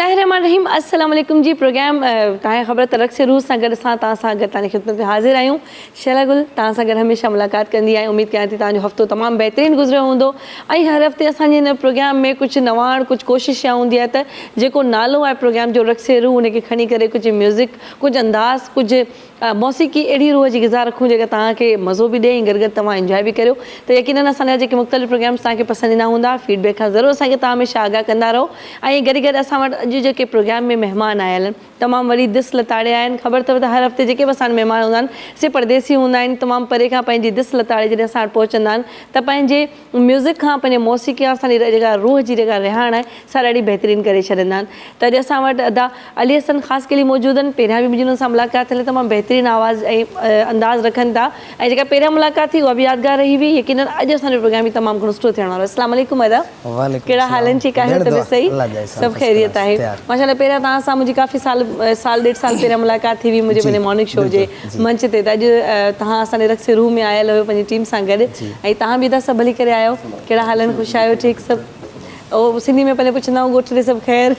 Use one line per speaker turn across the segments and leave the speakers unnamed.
बिस्मिल्लाहिर्रहमानिर्रहीम अस्सलाम वालेकुम जी। प्रोग्राम तव्हांखे ख़बर तरक़ से रूज़ सां गॾु असां तव्हां सां गॾु तव्हांजी ख़िदमत में हाज़िर आहियूं। शैला गुल तव्हां सां गॾु हमेशह मुलाक़ात कंदी आहियां। उमेदु कयां थी तव्हांजो हफ़्तो तमामु बहितरीनु गुज़रियो हूंदो। ऐं हर हफ़्ते असांजे हिन प्रोग्राम में कुझु नवाण कुझु कोशिशि हूंदी आहे त जेको नालो आहे प्रोग्राम जो रक़्स रूह उनखे खणी करे कुझु म्यूज़िक कुझु अंदाज़ कुझु मौसीक़ी अहिड़ी रूह जी ग़िज़ा रखूं जेका तव्हांखे मज़ो बि ॾे ऐं गॾु गॾु तव्हां इंजॉय बि करियो। त यकीनन असांजा जेके मुख़्तलिफ़ प्रोग्राम्स तव्हांखे पसंदि ईंदा हूंदा फीडबैक खां ज़रूरु असांखे तव्हां हमेशह आगाह कंदा रहो। ऐं गॾु गॾु असां वटि अॼु जेके प्रोग्राम में महिमान आयल आहिनि तमामु वरी दिसि लताड़िया आहिनि। ख़बर अथव त हर हफ़्ते जेके बि असांजा महिमान हूंदा आहिनि से परदेसी हूंदा आहिनि। तमामु परे खां पंहिंजी दिसि लताड़े जॾहिं असां वटि पहुचंदा आहिनि त पंहिंजे म्यूज़िक खां पंहिंजे मौसीक़ी खां असांजी जेका रूह जी जेका रिहाण आहे सा ॾाढी बहितरीनु करे छॾींदा आहिनि। त अॼु असां वटि अदा अली हसन ख़ासि के लिए मौजूदु आहिनि। पहिरियां बि मुंहिंजी हुन सां मुलाक़ात थियल तमामु बहितरीनु आवाज़ ऐं अंदाज़ रखनि था ऐं जेका पहिरियां मुलाक़ात थी उहा बि यादगार रही हुई। यकीनन अॼु असांजो प्रोग्राम बि तमामु घणो सुठो थियण वारो आहे। अस्सलाम वालेकुम अदा, कहिड़ा हाल आहिनि? ठीकु आहे? तबियत सही? सभु ख़ैरियत आहे माशाल्लाह। पहिरियां तव्हां सां मुंहिंजी काफ़ी साल ॾेढ साल पहिरियां मुलाक़ात थी हुई मुंहिंजे पंहिंजे मॉर्निंग शो जे मंच ते। त अॼु तव्हां असांजे रक़्स रूह में आयल हुयो पंहिंजी टीम सां गॾु ऐं तव्हां बि त सभु भली करे आयो। कहिड़ा हाल आहिनि? ख़ुशि आहियो? ठीकु सभु? उहो सिंधी में पंहिंजे पुछंदा आहियूं ॻोठ ते सभु ख़ैरु?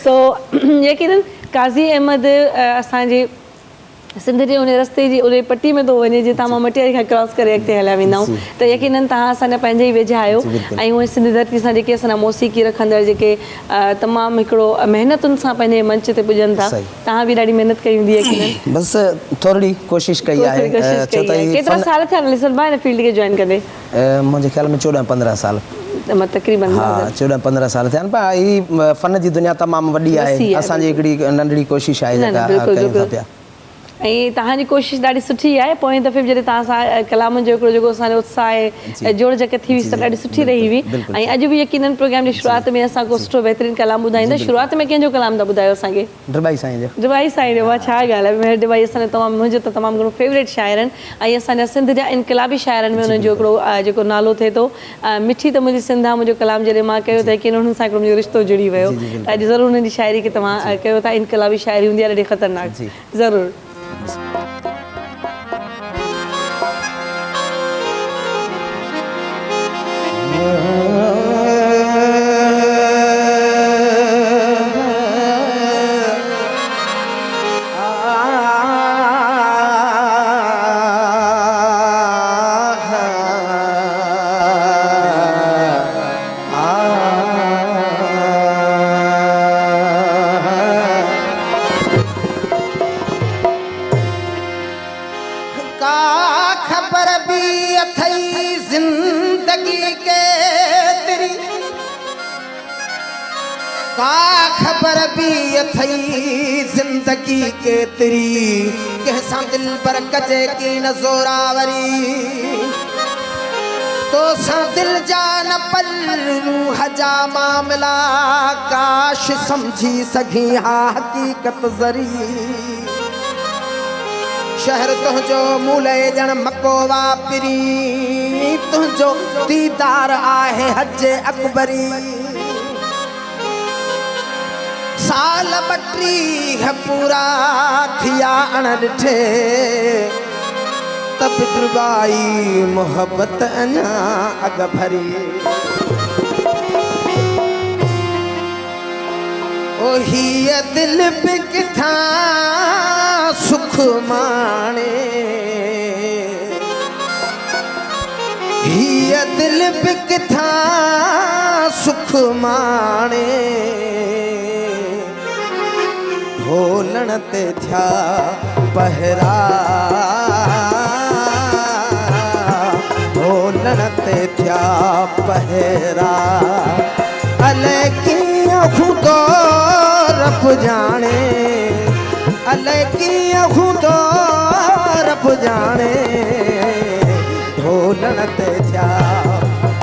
सो यकीनन काज़ी अहमद असांजे सिंध जे उन रस्ते जी उन पटी में थो वञे जीअं तव्हां मटियारी खां क्रॉस करे अॻिते हलिया वेंदा आहियूं। त यकीनन तव्हां असांजा पंहिंजे ई वेझा आहियो ऐं उहे सिंध धरती सां जेके असांजा मौसीक़ी रखंदड़ जेके तमामु हिकिड़ो महिनतुनि सां पंहिंजे मंच ते पुॼनि था। तव्हां बि ॾाढी महिनत कई हूंदी यकीनन।
बसि थोरी कोशिशि कई आहे।
केतिरा साल थिया लिसबा हिन फील्ड खे जॉइन कंदे?
मुंहिंजे ख़्याल में 14-15 साल।
तक़रीबन
14-15 साल थिया आहिनि। पर हीअ फ़न जी दुनिया तमामु वॾी आहे। असांजी हिकिड़ी नंढड़ी कोशिशि आहे जेका कयूं था पिया।
ऐं तव्हांजी कोशिशि ॾाढी सुठी आहे। पोएं दफ़े बि जॾहिं तव्हां सां कलाम जो हिकिड़ो जेको असांजो उत्साह आहे जोड़ जक थी हुई त ॾाढी सुठी रही हुई। ऐं अॼु बि यकीनन प्रोग्राम जी शुरूआति में असां को सुठो बहितरीनु कलाम ॿुधाईंदा। शुरूआति में कंहिंजो कलाम था ॿुधायो असांखे?
ड्रबाई साईं जो।
ड्रबाई साईं जो? वाह छा ॻाल्हि आहे। मेहर ड्रबाई असांजो तमामु मुंहिंजो त तमामु घणो फेवरेट शाइर आहिनि ऐं असांजा सिंध जा इनक़िलाबी शाइरनि में हुननि जो हिकिड़ो जेको नालो थिए थो मिठी त मुंहिंजी सिंध आहे मुंहिंजो कलाम जॾहिं मां कयो त यकीन हुननि सां हिकिड़ो मुंहिंजो रिश्तो जुड़ी वियो। अॼु ज़रूरु हुननि जी शाइरी खे तव्हां कयो था। इनक़िलाबी शाइरी हूंदी आहे ॾाढी ख़तरनाक। ज़रूरु।
ज़िंदगी केतिरी कंहिंसां दिल पर कजे की न ज़ोरावरी तो सां दिल जा न पल रूह जा मामला काश समझी सघी हा हक़ीक़त ज़री शहर तुंहिंजो मूले ॼण मको वापिरी तुंहिंजो दीदार आहे हज अकबरी साल 32 पूरा थिया अण ॾिठे तब ड्रबाई मोहब्बत अञा अॻ भरी ओ हीअ दिल बि किथां सुख माणे हीअ दिल बि किथां सुख माणे ढोलण ते थिया पहरा ढोलण ते थिया पहरा अले कीअं हूंदो रब जाने अले कीअं हूंदो रब जाने ढोलण ते थिया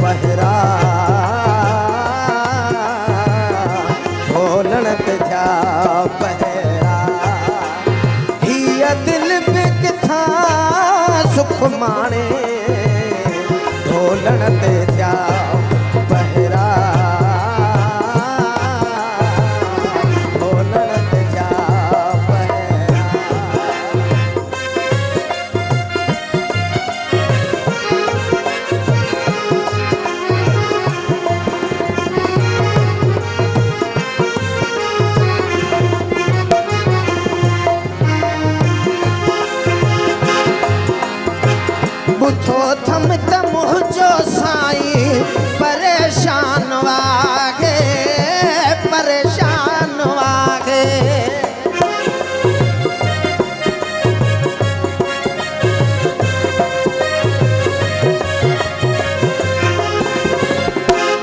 पहरा ढोलण ते थिया पहरा हीअ दिल बि किथां सुख माणे ढोलण ते थिया पहरा ढोलण ते थिया पहरा बुथो थम त मुझो साईं परेशान वागे परेशान वागे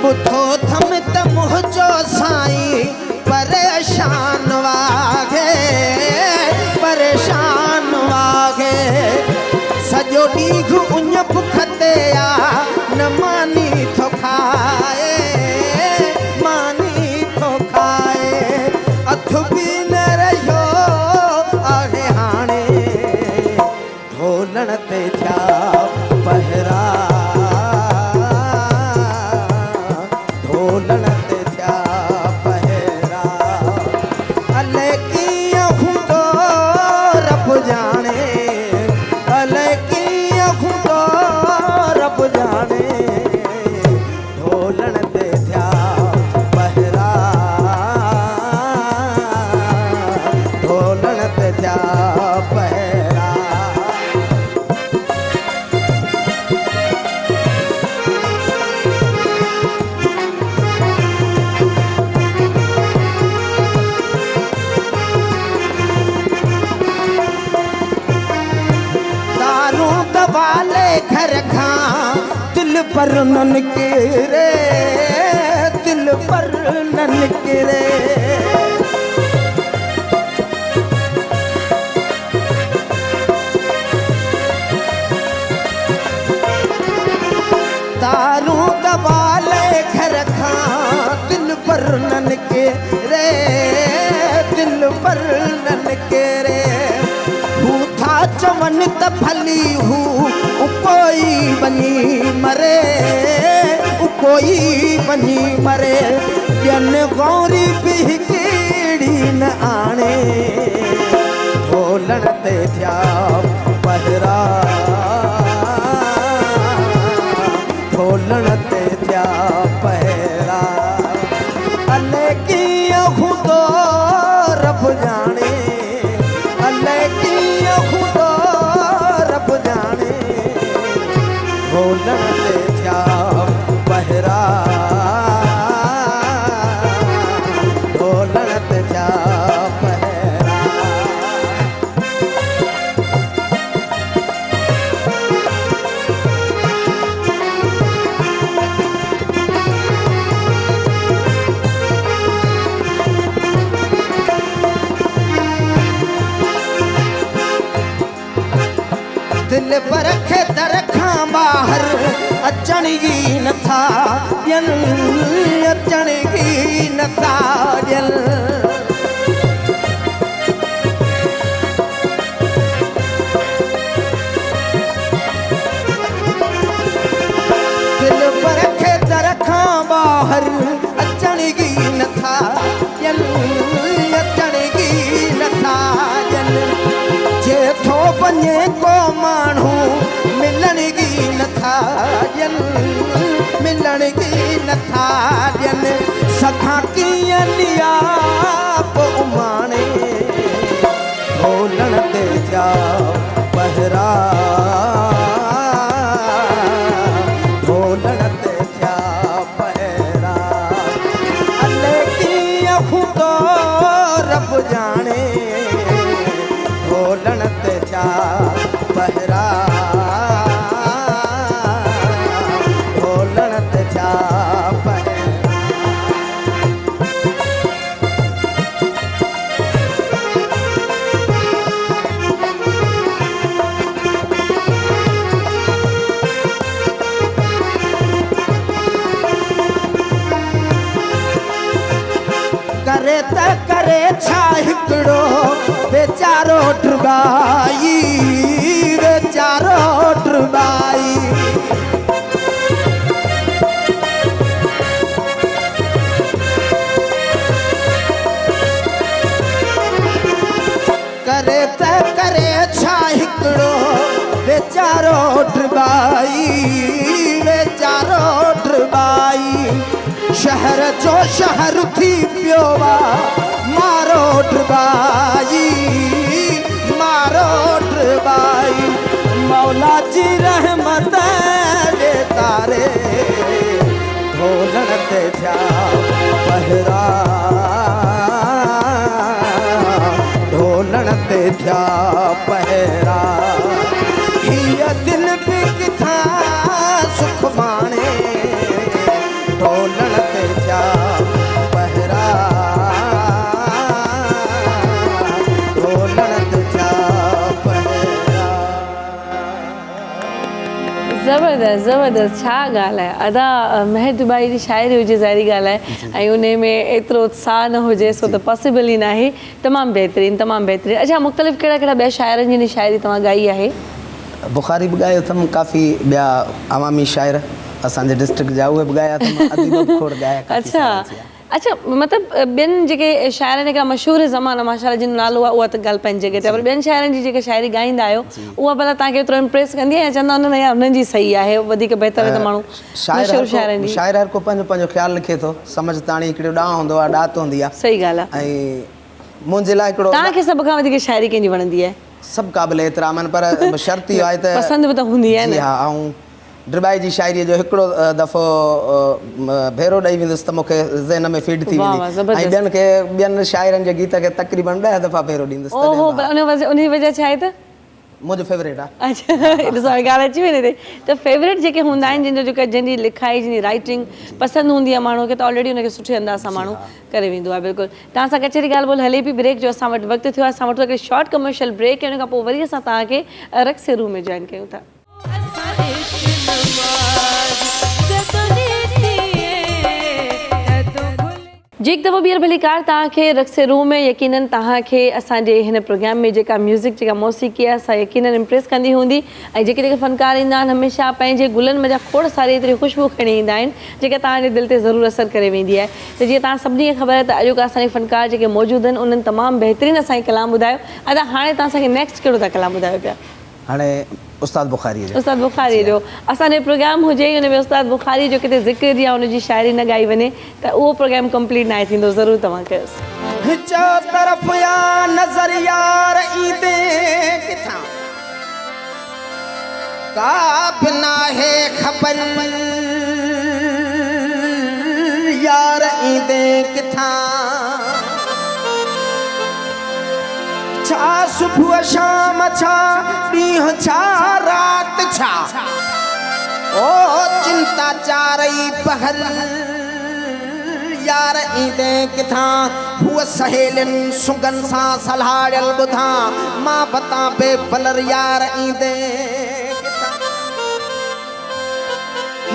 बुथो थम त मुझो साईं परेशान वागे परेशान वागे सॼो ॾींहुं उञ बुख ते आ न मानी थो खाए मानी थो खाए अथु बि न रहियो आहे हाणे ढोलण ते थिया पहरा ढोलण ते थिया पहरा अले कीअं हूंदो रब जाणे अले कीअं हूंदो रब जाणे ढोलण ते थिया पहरा ढोलण ते थिया पहरा दारू दबाले घर खां दिल पर न निकिरे दिल पर न निकिरे दारू दबाले घर खां दिल पर न निकिरे दिल पर न निकिरे था चवन त भली हू कोई बनी मरे कोई बनी मरे ॼन गौरी बि कहिड़ी न आणे ढोलण ते थिया पहरा ढोलण ते थिया पहरा अले कीअं हूंदो रब जाणे अले कीअं हूंदो रब जाणे ढोलण ते थिया पहरा ढोलण ते थिया पहरा दिल पर खे दर खां ॿाहिरि अचण ई नथा ॾियनि अचण ई नथा ॾियनि दिल पर खे दर खां ॿाहिरि अचण ई नथा ॾियनि अचण ई नथा ॾियनि जेठो वञे को माण्हू मिलण ई नथा ॾियनि मिलण ई नथा ॾियनि सखा कीअं लिया पोइ उमाणे ढोलण ते थिया पहरा ढोलण ते थिया पहरा अले कीअं हूंदो रब जाणे ढोलण ते थिया पहरा ढोलण ते थिया पहरा करे त करे छा हिकिड़ो बेचारो ड्रुबाई बेचारो ड्रुबाई करे त करे छा हिकिड़ो बेचारो ड्रुबाई बेचारो ड्रुबाई शहर जो शहर थी पियो मारो ड्रुबाई मौला जी रहमत जे तारे ढोलण ते थिया पहरा ढोलण ते थिया पहरा हीअ दिल बि किथां सुख माणे ढोलण ते थिया पहरा ढोलण ते थिया पहरा।
ज़बरदस्त ज़बरदस्त, छा ॻाल्हि आहे। अदा महदूबाई जी शाइरी हुजे ज़ाहिरी ॻाल्हि आहे, ऐं उन में एतिरो उत्साह न हुजे सो त पॉसिबल ई न आहे। तमामु बहितरीनु तमामु बहितरीनु। अच्छा, मुख़्तलिफ़ कहिड़ा कहिड़ा ॿिया शाइरनि जी शाइरी तव्हां ॻाई आहे?
बुखारी बि ॻायो अथमि, काफ़ी ॿिया अवामी शाइर असांजे डिस्ट्रिक्ट जा उहे बि ॻाया अथमि, अदीब खोड़ ॻाया।
अच्छा अच्छा, मतिलबु ॿियनि जेके शाइरनि हिकिड़ा मशहूरु ज़माना माशाल्लाह जिन नालो आहे उहा त ॻाल्हि पंहिंजी जॻह ते, पर ॿियनि शाइरनि जी जेके शाइरी ॻाईंदा आहियो उहा भला तव्हांखे एतिरो इम्प्रेस कंदी आहे या चवंदा उन्हनि यार उन्हनि जी सही आहे, वधीक बहितर आहे त माण्हू मशहूरु शाइरनि जी?
शाइर हर को पंहिंजो पंहिंजो ख़्यालु लिखे थो, सम्झ ताणी हिकिड़ो ॾांहुं हूंदो आहे, ॾात हूंदी आहे।
सही ॻाल्हि आहे।
ऐं मुंहिंजे लाइ हिकिड़ो
तव्हांखे सभ खां वधीक शाइरी कंहिंजी वणंदी आहे?
सभु क़ाबिल एतिराम आहिनि, पर शर्त इहो आहे त
पसंदि बि त हूंदी आहे
जी
न।
हा, ऐं ड्रिबाई जी शाइरीअ जो हिकिड़ो दफ़ो भेरो ॾेई वेंदुसि त मूंखे ज़हन में फीड थी वेंदी, ऐं ॿियनि खे ॿियनि शाइरनि जे गीत खे तक़रीबन 10 दफ़ा भेरो ॾींदुसि।
ओहो, उन वजह छा आहे त
मुंहिंजो फेवरेट आहे।
अच्छा, ॾिसो ॻाल्हि अची वञे त फेवरेट जेके हूंदा आहिनि जंहिंजी लिखाई जंहिंजी राइटिंग पसंदि हूंदी आहे माण्हू खे, त ऑलरेडी हुनखे सुठे अंदाज़ सां माण्हू करे वेंदो आहे। बिल्कुलु तव्हां सां कचहरी ॻाल्हि ॿोल हले पई, ब्रेक जो असां वटि वक़्तु थियो आहे, असां वटि हिकिड़ी शॉर्ट कमर्शियल ब्रेक, ऐं हुन खां पोइ वरी असां तव्हांखे रक्स रूम में जॉइन कयूं था। जी हिकु दफ़ो ॿीहर भली कार तव्हांखे रक्स रूम में यकीनन तव्हांखे असांजे हिन प्रोग्राम में जेका म्यूज़िक जेका मौसीक़ी आहे असां यकीनन इम्प्रेस कंदी हूंदी, ऐं जेके जेके फ़नकार ईंदा आहिनि हमेशह पंहिंजे गुलनि में जा खोड़ सारी एतिरी ख़ुशबू खणी ईंदा आहिनि जेका तव्हांजे दिलि ते ज़रूरु असरु करे वेंदी आहे। त जीअं तव्हां सभिनी खे ख़बर आहे त अॼोका असांजे फ़नकार जेके मौजूदु आहिनि उन्हनि तमामु बहितरीनु असांखे कलाम ॿुधायो। अदा हाणे तव्हां असांखे नेक्स्ट कहिड़ो था कलाम ॿुधायो पिया?
हाणे उस्ताद बुखारी जो।
उस्ताद बुखारी जो असांजो प्रोग्राम हुजे हुन में उस्ताद बुखारी जो किथे ज़िक्र या हुनजी शाइरी न ॻाई वञे त उहो प्रोग्राम कंप्लीट न थींदो। ज़रूरु तव्हां कयोसि।
चो तरफ़ या नज़र यार ईंदे किथां का बि नाहे ख़बर यार ईंदे किथां छा सुबुह शाम छा ॾींहुं छा रात छा ओ चिंता चारई पहर यार ईंदे किथां हुआ सहेलियुनि सुगन सां सलाहियल ॿुधां मां बता बेफलर यार ईंदे किथां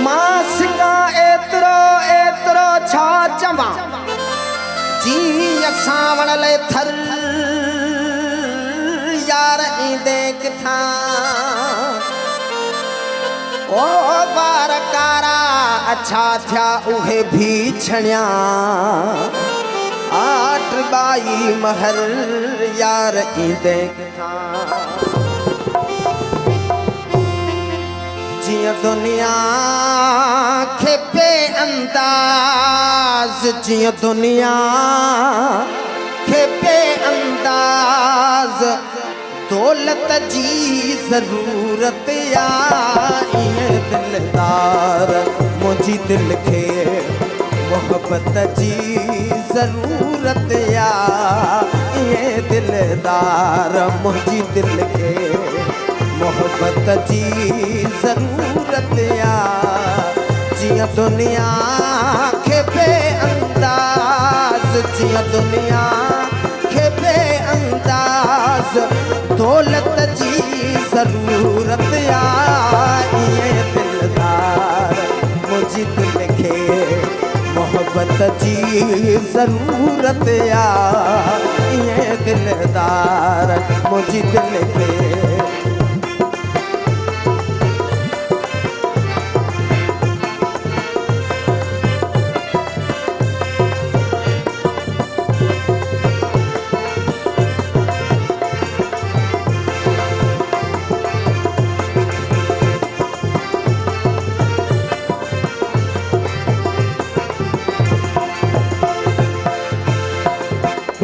मां सिंगा एतिरो एतिरो छा चवां जीअं सावण ले थर यार ईंदे किथां ओ बार कारा अच्छा थिया उहे भी छणिया आठ बाई महर यार ईंदे किथां जिया दुनिया खे पे अंदाज जिया दुनिया खे पे अंदाज दौलत जी ज़रूरत आई दिलदार मुझी दिल खे मोहब्बत जी ज़रूरत आई दिलदार मुझी दिल खे मोहब्बत जी ज़रूरत जिया दुनिया खे पे अंदाज जिया दुनिया खे पे अंदाज दौलत जी ज़रूरत आई दिलदार मुझी दिल खे मोहब्बत जी ज़रूरत आई दिलदार मुझी दिल खे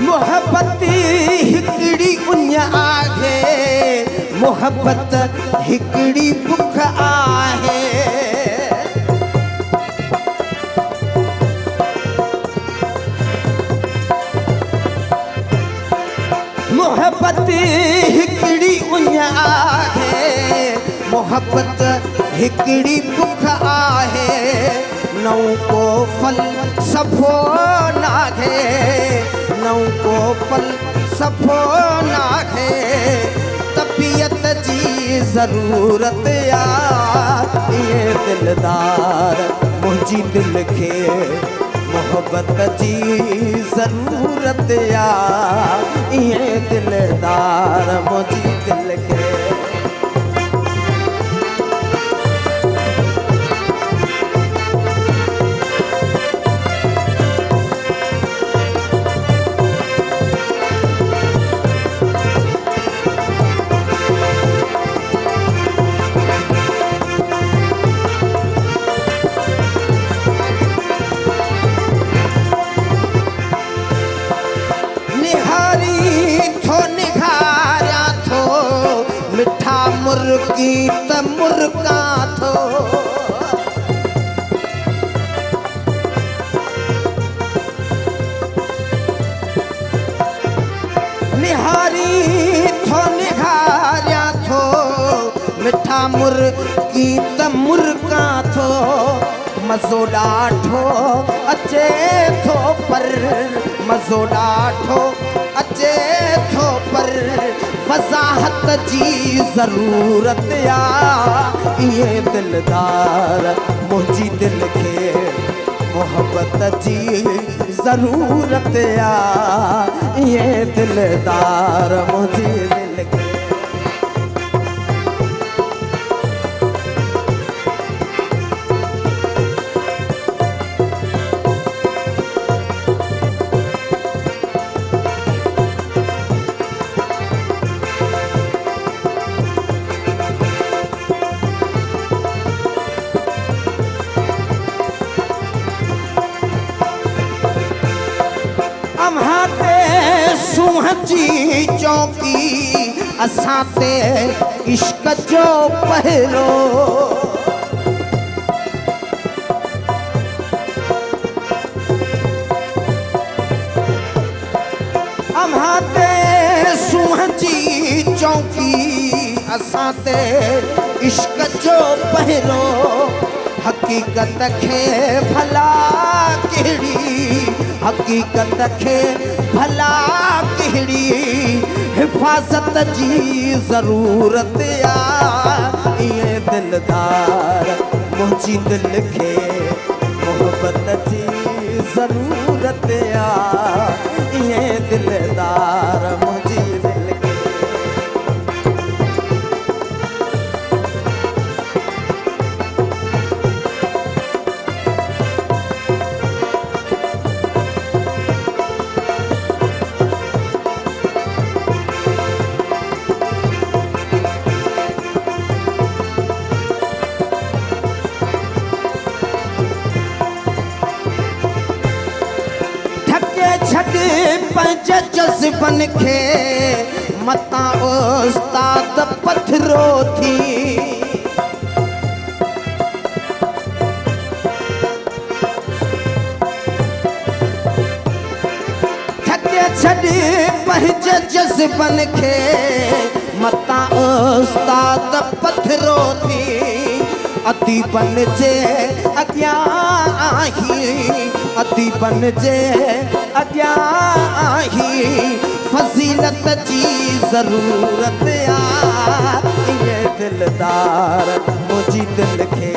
मोहब्बती हिकड़ी उन्या आगे मोहब्बत हिकड़ी बुख आहे। मोहब्बत हिकड़ी उञ आहे, मोहब्बत हिकड़ी बुख आहे। नौ को फल सफ़ो नाहे, नौ को फल सफ़ो नाहे। तबीयत जी ज़रूरत आ ये दिलदार मुंहिंजी दिल खे मोहब्बत जी ज़रूरत आ ये दिलदार मुंहिंजी दिल खे। मुर्गी त मुर्गा थो, निहारी थो निहारिया थो। मिठा मुर्गी त मुर्गा थो, मज़ो ॾाढो अचे थो पर, मज़ो ॾाढो अचे थो पर। वज़ाहत जी ज़रूरत आ ये दिलदार मुंहिंजी दिल खे मोहब्बत जी ज़रूरत आ ये दिलदार मुंहिंजी दिल खे। जी चौकी असां ते इश्क जो पहरो, अम्हा ते सूंह जी चौकी असां ते इश्क जो पहरो। हकीकत खे भला कहिड़ी, हकीकत खे भला कहिड़ी। हिफ़ाज़त जी ज़रूरत आ ये दिलदार मुंहिंजी दिल खे मोहब्बत जी ज़रूरत आ ये दिलदार मुंहिंजी दिल खे। पंज जज़्बन खे मता उस्ताद पथरो थी। थके छॾे पंज जज़्बन खे मता उस्ताद पथरो थी। अदीबन जे अॻियां आही, अदीबन जे अॻियां आही। फज़ीलत जी ज़रूरत आ ये दिलदार मुंहिंजी दिल खे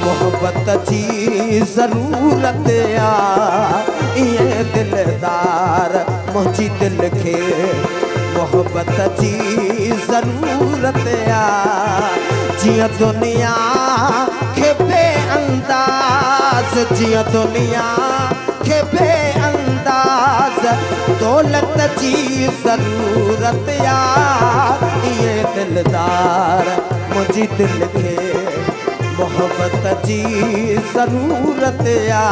मोहब्बत जी ज़रूरत आ ये दिलदार मुंहिंजी दिल खे मोहब्बत जी ज़रूरत आ। जिया दुनिया खे बेअंदाज़, जिया दुनिया खे बेअंदाज़ दौलत जी ज़रूरत आ ये दिलदार मुंहिंजी दिल खे मोहब्बत जी ज़रूरत आ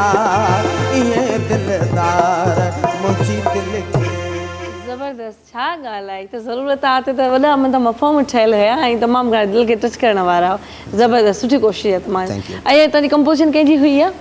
ये दिलदार मुंहिंजी दिल खे
ज़बरदस्त छा ॻाल्हि आहे त ज़रूरत आहे त वॾा मतिलबु मफ़हूम ठहियल हुया ऐं तमामु घणा दिलि खे टच करण वारा ज़बरदस्त सुठी कोशिशि आहे तमामु ऐं तव्हांजी कंपोज़िशन कंहिंजी हुई आहे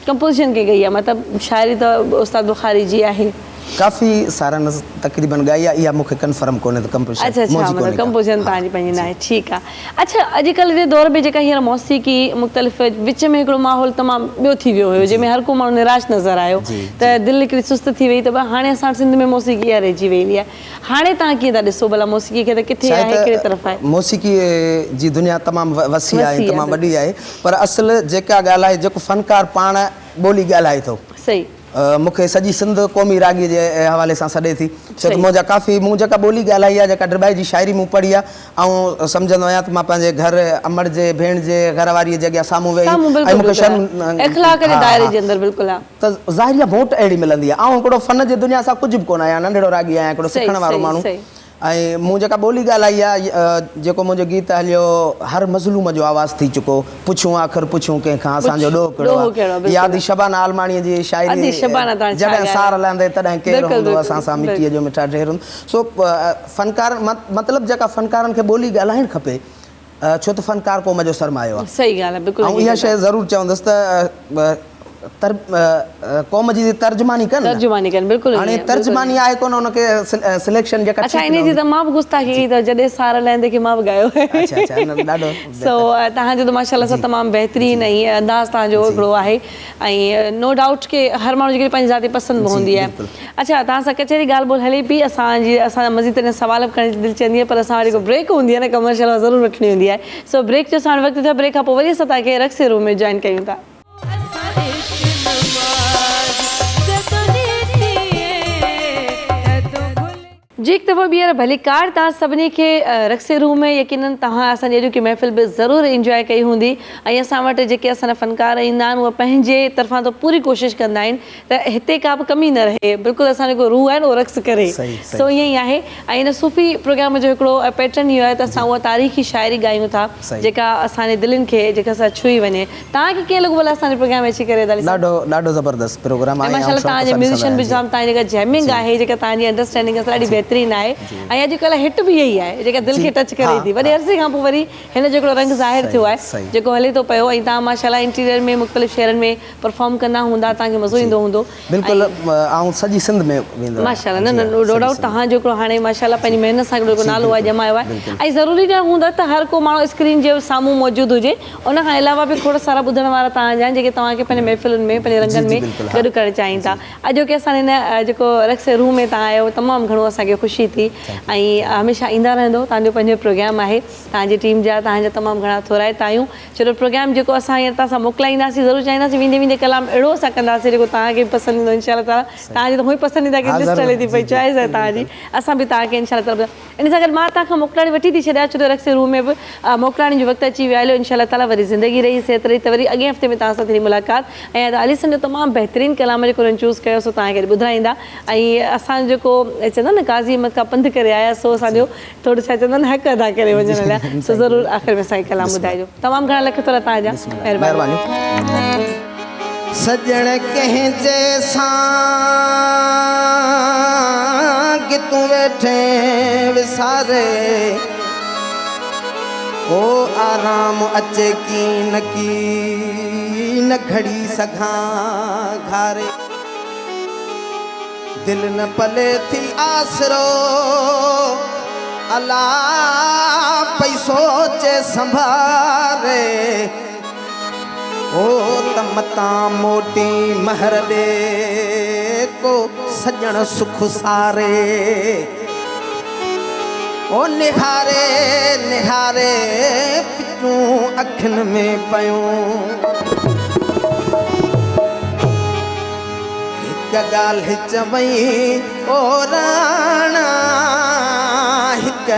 कंपोज़िशन कंहिं कई आहे मतिलबु शाइरी त उस्ताद बुखारी जी आहे
काफ़ी सारनि तक़रीबन ॻाई आहे इहा मूंखे कंफर्म कोन्हे त कंपोज़िशन
अच्छा मतिलबु कंपोज़िशन तव्हांजी पंहिंजी न आहे ठीकु आहे अच्छा अॼुकल्ह जे दौर में जेका हींअर मौसीक़ी मुख़्तलिफ़ विच में हिकिड़ो माहौल तमामु ॿियो थी वियो हुयो जंहिंमें हर को माण्हू निराश नज़र आयो त दिलि हिकिड़ी सुस्त थी वई त हाणे असां सिंध में मौसीक़ी इहा रहिजी वई आहे हाणे तव्हां कीअं था ॾिसो भला मौसीक़ी खे त किथे आहे कहिड़े तरफ़ आहे
मौसीक़ी जी दुनिया तमामु वसी आहे तमामु वॾी आहे पर असुलु जेका ॻाल्हि आहे जेको फ़नकार पाण ॿोली ॻाल्हाए थो
सही
मूंखे सॼी सिंध क़ौमी रागी जे हवाले सां सॾे थी छो त मुंहिंजा काफ़ी मूं जेका ॿोली ॻाल्हाई आहे जेका ड्रबाई जी शाइरी मूं पढ़ी आहे ऐं सम्झंदो आहियां त मां पंहिंजे घर अमड़ जे भेण जे घरवारीअ जे अॻियां साम्हूं वेही ऐं मूंखे त ज़ाहिर वोट अहिड़ी मिलंदी आहे ऐं हिकिड़ो फ़न जी दुनिया सां कुझु बि कोन आहियां नंढिड़ो रागी आहियां हिकिड़ो सिखण वारो माण्हू ऐं मूं जेका ॿोली ॻाल्हाई आहे जेको मुंहिंजो गीत हलियो हर मज़लूम जो आवाज़ थी चुको पुछूं आख़िर पुछूं कंहिंखां असांजो ॾोह कहिड़ो आहे यादि शबाना आलमाणीअ जी शाइरी जॾहिं सार हलंदे तॾहिं केरु हूंदो असां सां मिटीअ जो मिठा ढेर हूंदो सो फ़नकार मतिलबु जेका फ़नकारनि खे ॿोली ॻाल्हाइणु खपे छो त फ़नकार क़ौम जो सरमायो आहे
सही ॻाल्हि आहे बिल्कुलु
ऐं इहा शइ ज़रूरु चवंदुसि त क़ौम जी तर्जुमानी कनि
बिल्कुलु
हाणे तर्जुमानी आहे कोन उनखे सिलेक्शन जेका
अच्छा इन जी त मां बि गुस्ताखी कई अथव जॾहिं सार लहंदे खे मां बि ॻायो
ॾाढो
सो तव्हांजो त माशाल्लाह सां तमामु बहितरीनु ऐं अंदाज़ तव्हांजो हिकिड़ो आहे ऐं नो डाउट की हर माण्हू जी पंहिंजी ज़ाती पसंदि हूंदी आहे अच्छा तव्हां सां कचहरी ॻाल्हि ॿोल हले पई असां मज़ीद अञा सवाल करण जी दिलि चवंदी आहे पर असां वटि हिकु ब्रेक हूंदी आहे न कमर्शियल ज़रूरु वठणी हूंदी आहे सो ब्रेक जो असां वक़्तु थियो ब्रेक खां पोइ वरी असां तव्हांखे रक्स रूम में जॉइन कयूं था जी हिकु दफ़ो ॿीहर भलीकार तव्हां सभिनी खे रक्से रूम में यकीननि तव्हां असांजी अॼु की महफ़िल बि ज़रूरु इंजॉय कई हूंदी ऐं असां वटि जेके असांजा फ़नकार ईंदा आहिनि उहे पंहिंजे तरफ़ां त पूरी कोशिशि कंदा आहिनि त हिते का बि कमी न रहे बिल्कुलु असां जेको रूह आहे न उहो रक्स करे सो ईअं ई आहे ऐं हिन सूफ़ी प्रोग्राम जो हिकिड़ो पैटर्न इहो आहे त असां उहा तारीख़ी शाइरी ॻायूं था जेका असांजे दिलनि खे जेका सां छुई वञे तव्हांखे कीअं लॻो भला असांजे प्रोग्राम में अची करे
ॾाढो ज़बरदस्त प्रोग्राम आहे
माशाल्लाह तव्हांजे म्यूज़िशियन बि जाम तव्हांजी जेका जैमिंग आहे जेका तव्हांजी अंडरस्टैंडिंग आहे ॾाढी बहितरीनु आहे ऐं अॼुकल्ह हिट बि इहा ई आहे जेका दिलि खे टच करे थी वॾे अरसे खां पोइ वरी हिन जो हिकिड़ो रंग ज़ाहिर थियो आहे जेको हले थो पियो ऐं तव्हां माशाल्लाह इंटीरियर में मुख़्तलिफ़ शहरनि में परफॉर्म कंदा हूंदा तव्हांखे मज़ो ईंदो हूंदो
बिल्कुलु ऐं सॼी सिंध में वेंदो
माशाल्लाह न नो डाउट तव्हांजो हिकिड़ो हाणे माशाल्लाह पंहिंजी महिनत सां हिकिड़ो नालो आहे ॼमायो आहे ऐं ज़रूरी न हूंदा त हर को माण्हू स्क्रीन जे साम्हूं मौजूदु हुजे उन खां अलावा बि खोड़ सारा ॿुधण वारा तव्हांजा आहिनि जेके तव्हांखे पंहिंजे महफ़िलुनि में पंहिंजे रंगनि में गॾु करणु चाहिनि था अॼु की असां हिन जेको रक्स रूम में तव्हां आहियो तमामु घणो असांखे ख़ुशी थी ऐं हमेशह ईंदा रहंदो तव्हांजो पंहिंजो प्रोग्राम आहे तव्हांजी टीम जा तव्हांजा तमामु घणा थोराइता आहियूं छो प्रोग्राम जेको असां हींअर तव्हां सां मोकिलाईंदासीं ज़रूरु चाहींदासीं वेंदे वेंदे कलाम अहिड़ो असां कंदासीं जेको तव्हांखे बि पसंदि ईंदो इनशाला ताला तव्हांजी त उहो ई पसंदीदा खे लिस्ट हले थी पई चॉइस आहे तव्हांजी असां बि तव्हांखे इनशाला ताला इन सां गॾु मां तव्हांखां मोकिलाइण वठी थी छॾियां छो त रक्स रूम में बि मोकिलाइण जो वक़्तु अची वियो आहे इनशाला ताला वरी ज़िंदगी रही सिहत रही त वरी अॻिए हफ़्ते में तव्हां सां थी मुलाक़ात ऐं अलीसन जो तमामु बहितरीनु कलाम जेको हुननि चूज़ कयो सो तव्हांखे ॿुधाईंदा ऐं असां जेको चवंदा न काज़ी अहमद खां पंधु करे आया सो असांजो थोरो छा चवंदा आहिनि हक़ अदा करे वञण लाइ सो ज़रूरु आख़िर में असांखे कलाम ॿुधाइजो तमामु घणा लख थोरा तव्हांजा महिरबानी
सजण कंहिंजे सां तूं वेठे विसारे ओ आराम अचे की न घड़ी सघां घारे दिल न पले थी आसरो अला पैसो चे संभारे ओ तमता मोटी महर दे को सजण सुख सारे ओ निहारे निहारे पितूं अखिन में पयूं हिक ॻाल्हि चवई ओ राणा हिक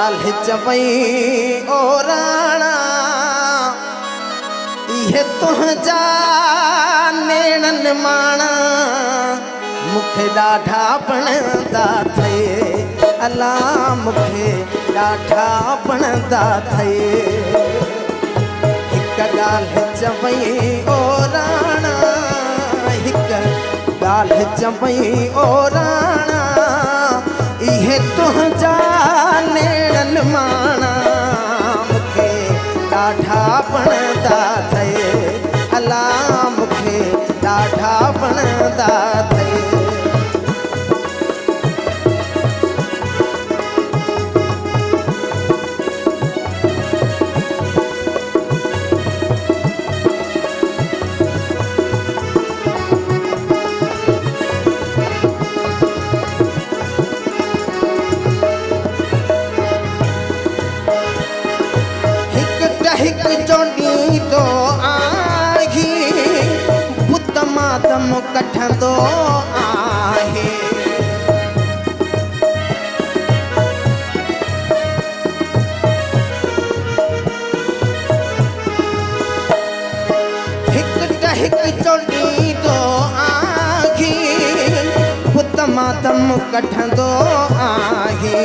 ॻाल्हि चवई ओ राणा इहे तुंहिंजा नेणनि माणा मूंखे ॾाढा वणंदा थई अला मूंखे ॾाढा वणंदा थई हिक ॻाल्हि चवई ओ राणा हिक ॻाल्हि चवई ओ राणा इहे तुंहिंजा नेड़न माणा मूंखे ॾाढा वणंदा अथई अला मूंखे ॾाढा वणंदा अथई हिक जोड़ी तो आही बुत मातम कठंदो आहे हिक जोड़ी तो आही बुत मातम कठंदो आहे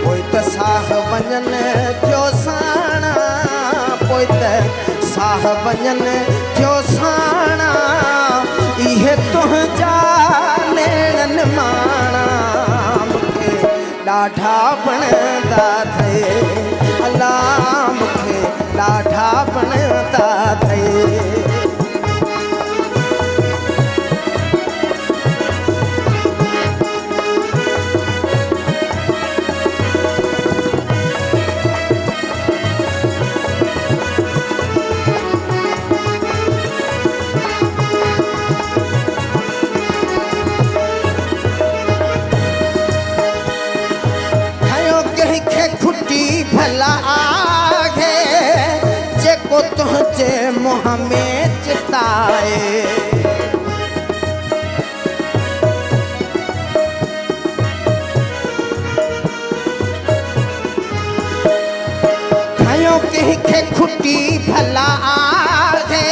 पोइ त साह वञन जो साणा पोइ त साह वञन जो साणा इहे तुंहिंजा नेड़न माणा मूंखे ॾाढा वणंदा अथई अला मूंखे ॾाढा वणंदा अथई भला आगे जेको तुंहिंजे मुंहं में चिताए खयो कंहिंखे खुटी भला आगे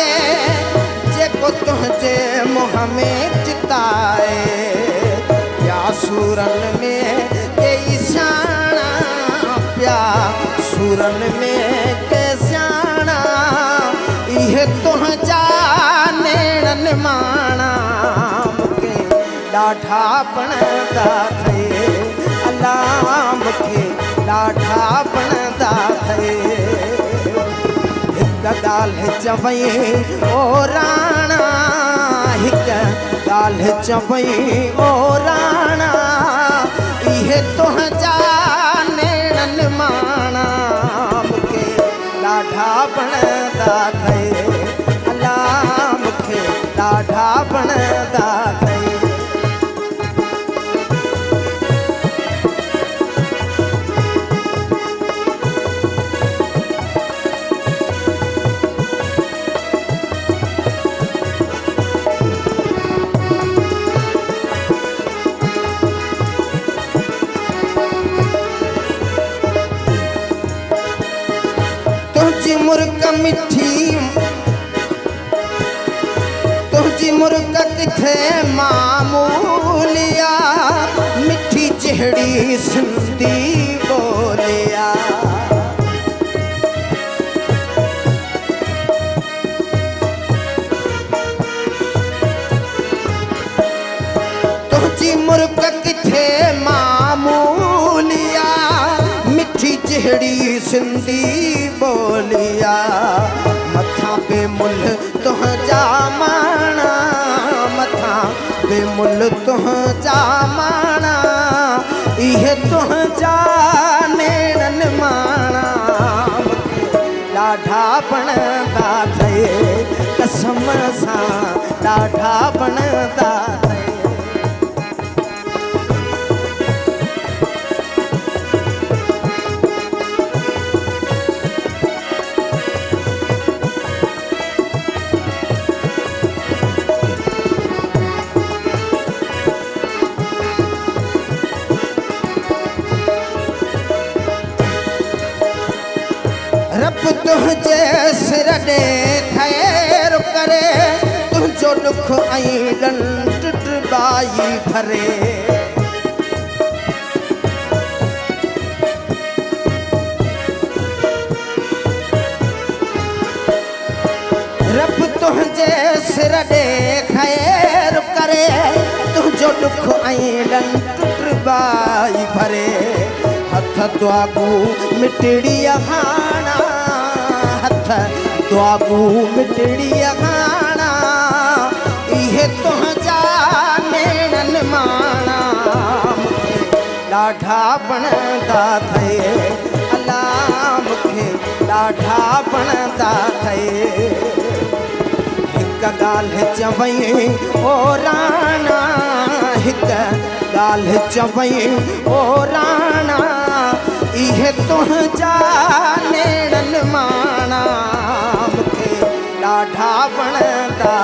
जेको तुंहिंजे मुंहं में चिताए या सूरन में कई साणा प्या सूरन में के स्याणा इहे तुंहिंजा नेड़न माणा मूंखे ॾाढा वणंदा अथई अला मूंखे ॾाढा वणंदा अथई हिक ॻाल्हि चवई ओ राणा हिक ॻाल्हि चवई ओ राणा इहे तुंहिंजा माणा मूंखे ॾाढा वणंदा अथई अला मूंखे ॾाढा वणंदा अथई मुर्ग मिठी तुझी मुर्ग किथे मामूलिया मिठी जहिड़ी सिंधी बोलिया तुझी मुर्ग किथे मामूलिया मिठी जहिड़ी सिंधी बोलिया मथा बेमुल तुंहिंजा माणा मथा बेमुल तुंहिंजा माणा इहे तुंहिंजा नेड़न माणा ॾाढा वणंदा अथई कसम सां ॾाढा वणंदा अथई रब तुंहिंजे सिर ॾे ख़ैर करे तुंहिंजो दुख ऐं ॾंड ॾुबाई भरे रब तुंहिंजे सिर ॾे ख़ैर करे तुंहिंजो दुख ऐं ॾंड बाई भरे हथ द्वागू मिटड़ी खाना हथ द्वागू मिटड़ी खाना इहे तुंहिंजा नेणन माना मूंखे ॾाढा वणंदा थे अला मूंखे ॾाढा वणंदा थे हिक ॻाल्हि चवई ओ राणा हिक ॻाल्हि चवई ओ राणा इहे तुंहिंजा नेणन माना मूंखे ॾाढा वणंदा